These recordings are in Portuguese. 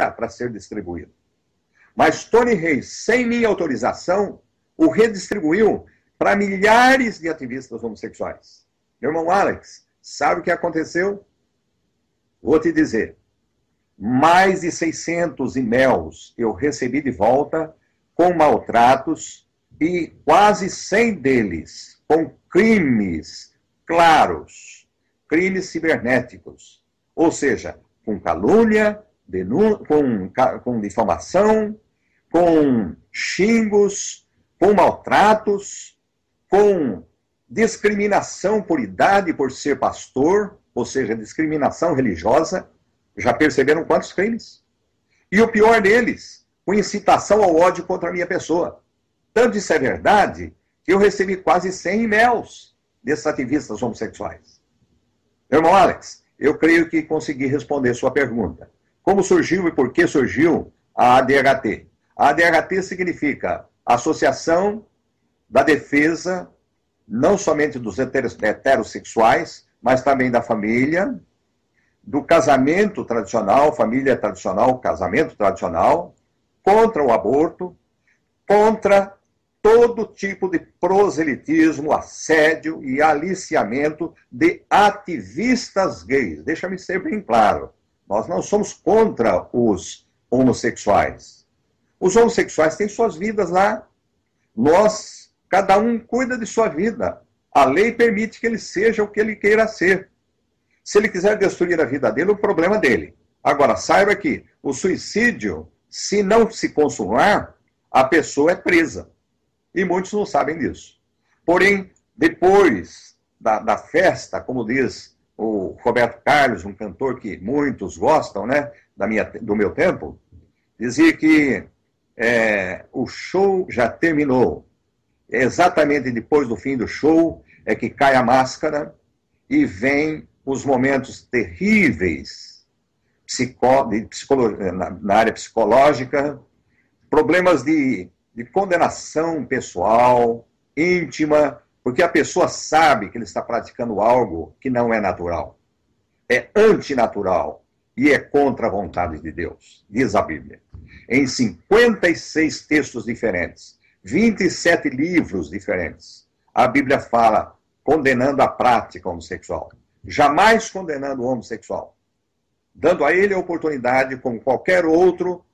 para ser distribuído. Mas Tony Reis, sem minha autorização, o redistribuiu para milhares de ativistas homossexuais. Meu irmão Alex, sabe o que aconteceu? Vou te dizer. Mais de 600 e-mails eu recebi de volta com maltratos e quase 100 deles com crimes claros, crimes cibernéticos, ou seja, com calúnia, com difamação, com xingos, com maltratos, com discriminação por idade, por ser pastor, ou seja, discriminação religiosa. Já perceberam quantos crimes? E o pior deles, com incitação ao ódio contra a minha pessoa. Tanto isso é verdade que eu recebi quase 100 e-mails desses ativistas homossexuais. Meu irmão Alex, eu creio que consegui responder sua pergunta. Como surgiu e por que surgiu a ADHT? A ADHT significa Associação da Defesa, não somente dos heterossexuais, mas também da família, do casamento tradicional, família tradicional, casamento tradicional, contra o aborto, contra todo tipo de proselitismo, assédio e aliciamento de ativistas gays. Deixa-me ser bem claro, nós não somos contra os homossexuais. Os homossexuais têm suas vidas lá. Cada um cuida de sua vida. A lei permite que ele seja o que ele queira ser. Se ele quiser destruir a vida dele, o problema dele. Agora, saiba que o suicídio, se não se consumar, a pessoa é presa. E muitos não sabem disso. Porém, depois da festa, como diz o Roberto Carlos, um cantor que muitos gostam, né, do meu tempo, dizia que o show já terminou. Exatamente depois do fim do show é que cai a máscara e vem os momentos terríveis na área psicológica, problemas de condenação pessoal, íntima, porque a pessoa sabe que ele está praticando algo que não é natural. É antinatural e é contra a vontade de Deus, diz a Bíblia. Em 56 textos diferentes, 27 livros diferentes, a Bíblia fala condenando a prática homossexual. Jamais condenando o homossexual, dando a ele a oportunidade, como qualquer outro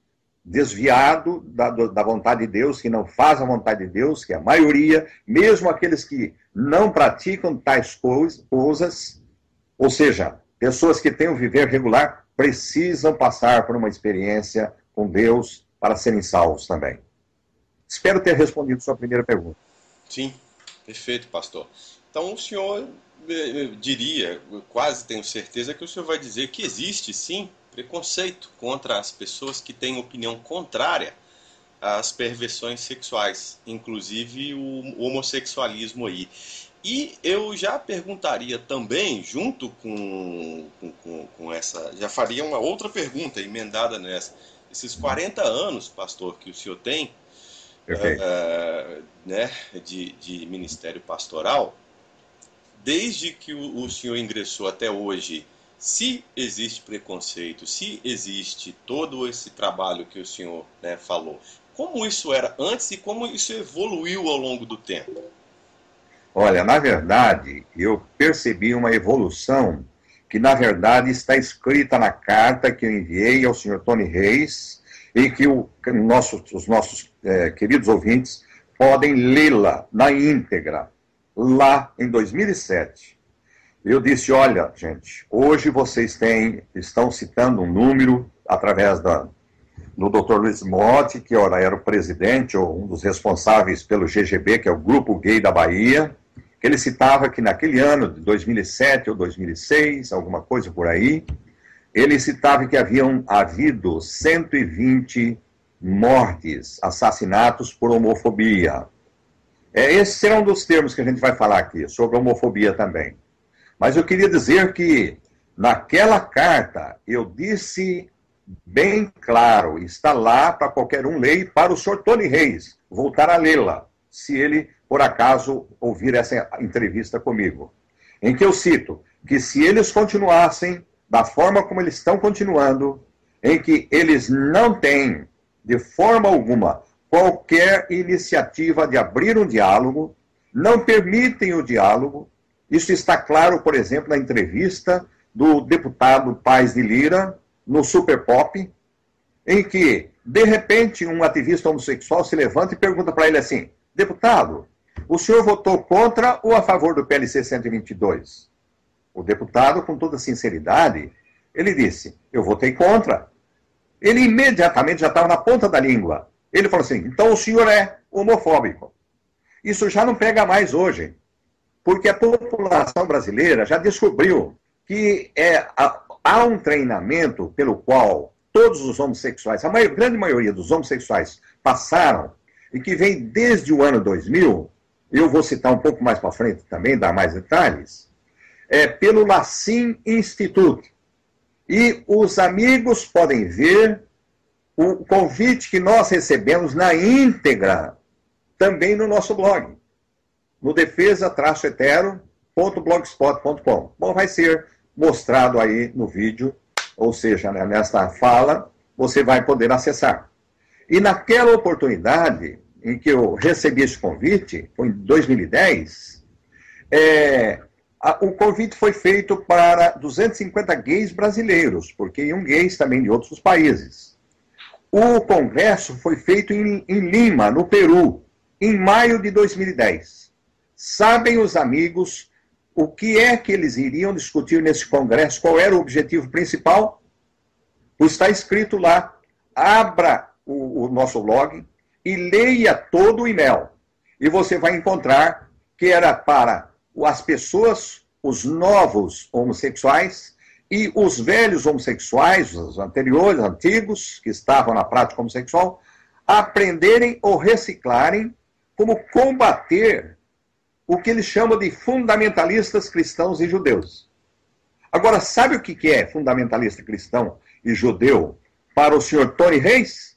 desviado da vontade de Deus, que não faz a vontade de Deus, que é a maioria, mesmo aqueles que não praticam tais coisas, ou seja, pessoas que têm um viver regular, precisam passar por uma experiência com Deus para serem salvos também. Espero ter respondido sua primeira pergunta. Sim, perfeito, pastor. Então o senhor, eu diria, eu quase tenho certeza que o senhor vai dizer que existe sim preconceito contra as pessoas que têm opinião contrária às perversões sexuais, inclusive o homossexualismo aí. E eu já perguntaria também, junto com essa, já faria uma outra pergunta emendada nessa. Esses 40 anos, pastor, que o senhor tem né, de ministério pastoral, desde que o senhor ingressou até hoje, se existe preconceito, se existe todo esse trabalho que o senhor, né, falou, como isso era antes e como isso evoluiu ao longo do tempo? Olha, na verdade, eu percebi uma evolução que, na verdade, está escrita na carta que eu enviei ao senhor Tony Reis e que os nossos queridos ouvintes podem lê-la na íntegra, lá em 2007. Eu disse, olha, gente, hoje vocês estão citando um número através do Dr. Luiz Motti, que ora era o presidente ou um dos responsáveis pelo GGB, que é o Grupo Gay da Bahia, que ele citava que naquele ano de 2007 ou 2006, alguma coisa por aí, ele citava que haviam havido 120 mortes, assassinatos por homofobia. Esse será um dos termos que a gente vai falar aqui, sobre homofobia também. Mas eu queria dizer que, naquela carta, eu disse bem claro, está lá para qualquer um ler, e para o senhor Tony Reis voltar a lê-la, se ele, por acaso, ouvir essa entrevista comigo, em que eu cito que se eles continuassem da forma como eles estão continuando, em que eles não têm, de forma alguma, qualquer iniciativa de abrir um diálogo, não permitem o diálogo. Isso está claro, por exemplo, na entrevista do deputado Paes de Lira, no Super Pop, em que, de repente, um ativista homossexual se levanta e pergunta para ele assim: deputado, o senhor votou contra ou a favor do PLC 122? O deputado, com toda sinceridade, ele disse: eu votei contra. Ele imediatamente já estava na ponta da língua. Ele falou assim: então o senhor é homofóbico. Isso já não pega mais hoje, porque a população brasileira já descobriu que há um treinamento pelo qual todos os homossexuais, a grande maioria dos homossexuais passaram, e que vem desde o ano 2000, eu vou citar um pouco mais para frente também, dar mais detalhes, pelo Lacin Institute. E os amigos podem ver o convite que nós recebemos na íntegra também no nosso blog, no defesa-hetero.blogspot.com. Bom, vai ser mostrado aí no vídeo, ou seja, né, nesta fala, você vai poder acessar. E naquela oportunidade em que eu recebi esse convite, foi em 2010, o convite foi feito para 250 gays brasileiros, porque iam gays também de outros países. O congresso foi feito em Lima, no Peru, em maio de 2010. Sabem os amigos o que é que eles iriam discutir nesse congresso? Qual era o objetivo principal? Pois está escrito lá. Abra o nosso blog e leia todo o e-mail. E você vai encontrar que era para as pessoas, os novos homossexuais e os velhos homossexuais, os anteriores, antigos, que estavam na prática homossexual, aprenderem ou reciclarem como combater o que eles chamam de fundamentalistas cristãos e judeus. Agora, sabe o que é fundamentalista cristão e judeu para o senhor Tony Reis?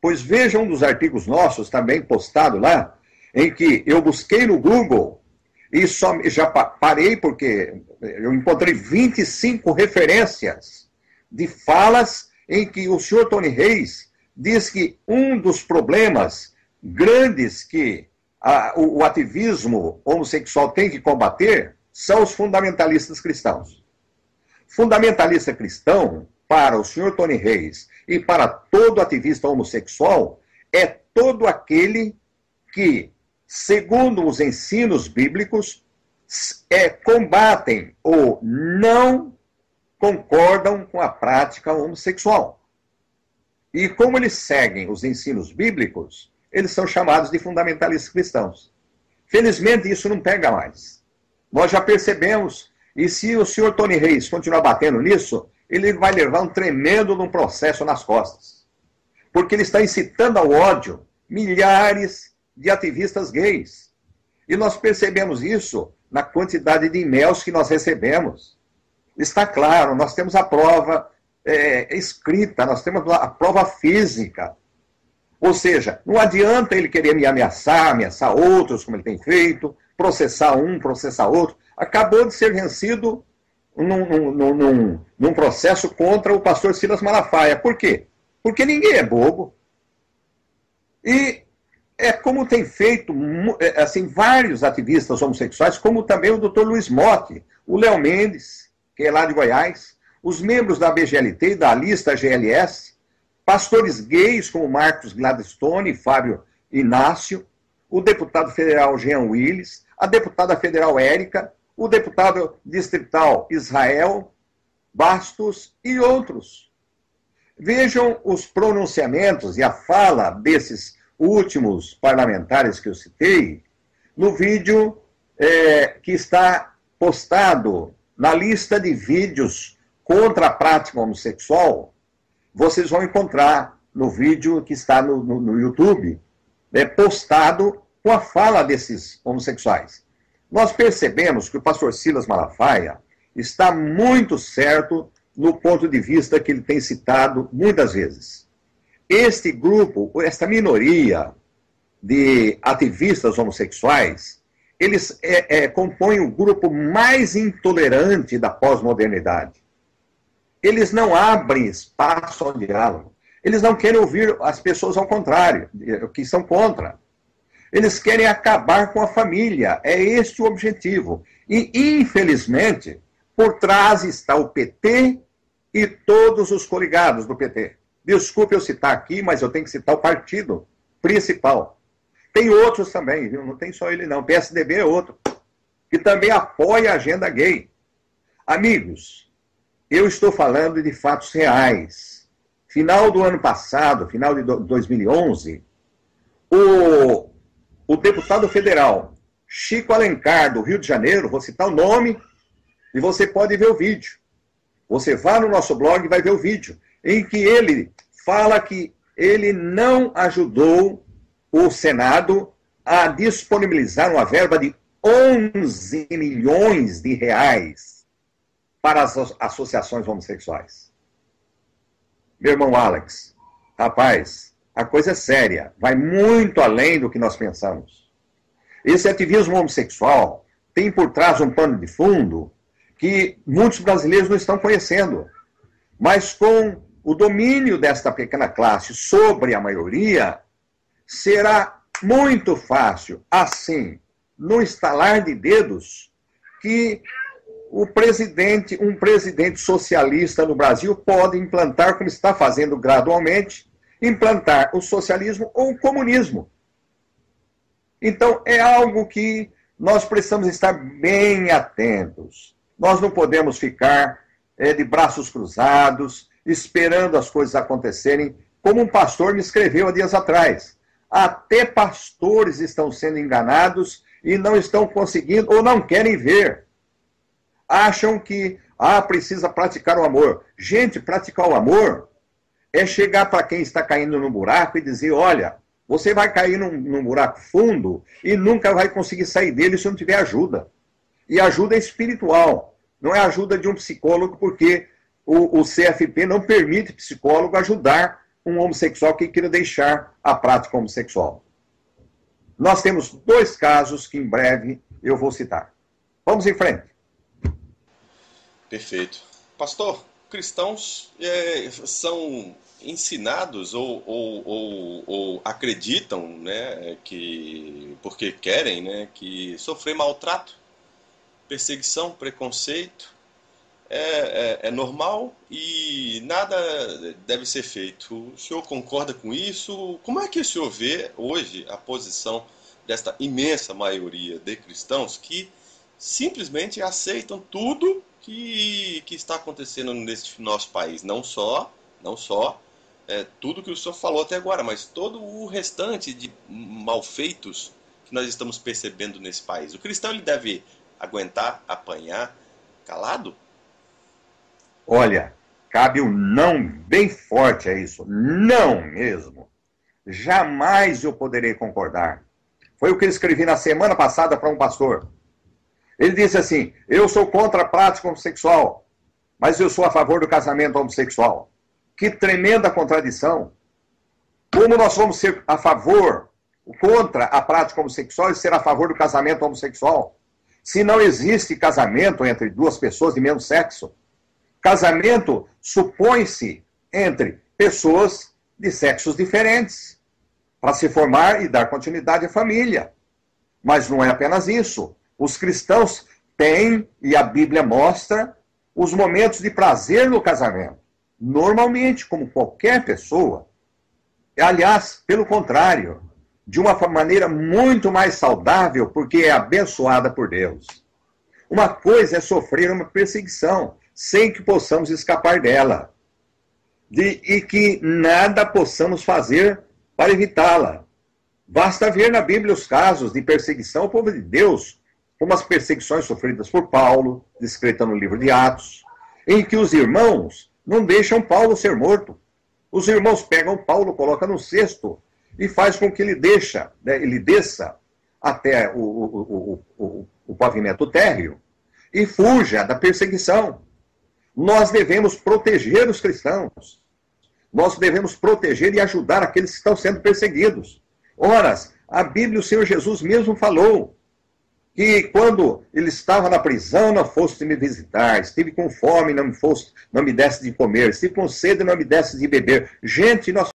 Pois veja um dos artigos nossos, também postado lá, em que eu busquei no Google e já parei porque eu encontrei 25 referências de falas em que o senhor Tony Reis diz que um dos problemas grandes que o ativismo homossexual tem que combater são os fundamentalistas cristãos. Fundamentalista cristão, para o senhor Tony Reis e para todo ativista homossexual, é todo aquele que, segundo os ensinos bíblicos, combatem ou não concordam com a prática homossexual. E como eles seguem os ensinos bíblicos, eles são chamados de fundamentalistas cristãos. Felizmente, isso não pega mais. Nós já percebemos, e se o senhor Tony Reis continuar batendo nisso, ele vai levar um tremendo de um processo nas costas. Porque ele está incitando ao ódio milhares de ativistas gays. E nós percebemos isso na quantidade de e-mails que nós recebemos. Está claro, nós temos a prova escrita, nós temos a prova física. Ou seja, não adianta ele querer me ameaçar outros, como ele tem feito, processar um, processar outro. Acabou de ser vencido num processo contra o pastor Silas Malafaia. Por quê? Porque ninguém é bobo. E é como tem feito assim, vários ativistas homossexuais, como também o Dr. Luiz Motti, o Léo Mendes, que é lá de Goiás, os membros da BGLT e da lista GLS, pastores gays como Marcos Gladstone e Fábio Inácio, o deputado federal Jean Willis, a deputada federal Érica, o deputado distrital Israel Bastos e outros. Vejam os pronunciamentos e a fala desses últimos parlamentares que eu citei no vídeo que está postado na lista de vídeos contra a prática homossexual. Vocês vão encontrar no vídeo que está no YouTube, postado com a fala desses homossexuais. Nós percebemos que o pastor Silas Malafaia está muito certo no ponto de vista que ele tem citado muitas vezes. Este grupo, esta minoria de ativistas homossexuais, eles compõem o grupo mais intolerante da pós-modernidade. Eles não abrem espaço ao diálogo. Eles não querem ouvir as pessoas ao contrário, que são contra. Eles querem acabar com a família. É este o objetivo. E, infelizmente, por trás está o PT e todos os coligados do PT. Desculpe eu citar aqui, mas eu tenho que citar o partido principal. Tem outros também, viu? Não tem só ele não. O PSDB é outro, que também apoia a agenda gay. Amigos, eu estou falando de fatos reais. Final do ano passado, final de 2011, o deputado federal Chico Alencar, do Rio de Janeiro, vou citar o nome, e você pode ver o vídeo. Você vai no nosso blog e vai ver o vídeo, em que ele fala que ele não ajudou o Senado a disponibilizar uma verba de 11 milhões de reais para as associações homossexuais. Meu irmão Alex, rapaz, a coisa é séria, vai muito além do que nós pensamos. Esse ativismo homossexual tem por trás um pano de fundo que muitos brasileiros não estão conhecendo. Mas com o domínio desta pequena classe sobre a maioria, será muito fácil, assim, no estalar de dedos, que um presidente socialista no Brasil pode implantar, como está fazendo gradualmente, implantar o socialismo ou o comunismo. Então, é algo que nós precisamos estar bem atentos. Nós não podemos ficar de braços cruzados, esperando as coisas acontecerem, como um pastor me escreveu há dias atrás. Até pastores estão sendo enganados e não estão conseguindo ou não querem ver. Acham que precisa praticar o amor. Gente, praticar o amor é chegar para quem está caindo no buraco e dizer, olha, você vai cair num buraco fundo e nunca vai conseguir sair dele se não tiver ajuda. E ajuda espiritual. Não é ajuda de um psicólogo, porque o CFP não permite psicólogo ajudar um homossexual que queira deixar a prática homossexual. Nós temos 2 casos que em breve eu vou citar. Vamos em frente. Perfeito. Pastor, cristãos são ensinados ou acreditam, né, que, porque querem, né, que sofrer maltrato, perseguição, preconceito é normal e nada deve ser feito. O senhor concorda com isso? Como é que o senhor vê hoje a posição desta imensa maioria de cristãos que simplesmente aceitam tudo que está acontecendo neste nosso país? Não só tudo que o senhor falou até agora, mas todo o restante de malfeitos que nós estamos percebendo nesse país. O cristão ele deve aguentar, apanhar, calado? Olha, cabe um não bem forte a isso. Não mesmo. Jamais eu poderei concordar. Foi o que eu escrevi na semana passada para um pastor. Ele disse assim, eu sou contra a prática homossexual, mas eu sou a favor do casamento homossexual. Que tremenda contradição. Como nós vamos ser a favor, contra a prática homossexual e ser a favor do casamento homossexual? Se não existe casamento entre 2 pessoas de mesmo sexo. Casamento supõe-se entre pessoas de sexos diferentes, para se formar e dar continuidade à família. Mas não é apenas isso. Os cristãos têm, e a Bíblia mostra, os momentos de prazer no casamento. Normalmente, como qualquer pessoa. Aliás, pelo contrário, de uma maneira muito mais saudável, porque é abençoada por Deus. Uma coisa é sofrer uma perseguição, sem que possamos escapar dela. E que nada possamos fazer para evitá-la. Basta ver na Bíblia os casos de perseguição ao povo de Deus, como as perseguições sofridas por Paulo, descrita no livro de Atos, em que os irmãos não deixam Paulo ser morto. Os irmãos pegam Paulo, colocam no cesto e faz com que ele desça até o pavimento térreo e fuja da perseguição. Nós devemos proteger os cristãos. Nós devemos proteger e ajudar aqueles que estão sendo perseguidos. Ora, a Bíblia, o Senhor Jesus mesmo falou que quando ele estava na prisão não fosse me visitar, estive com fome, não me desse de comer, estive com sede, não me desse de beber. Gente, nós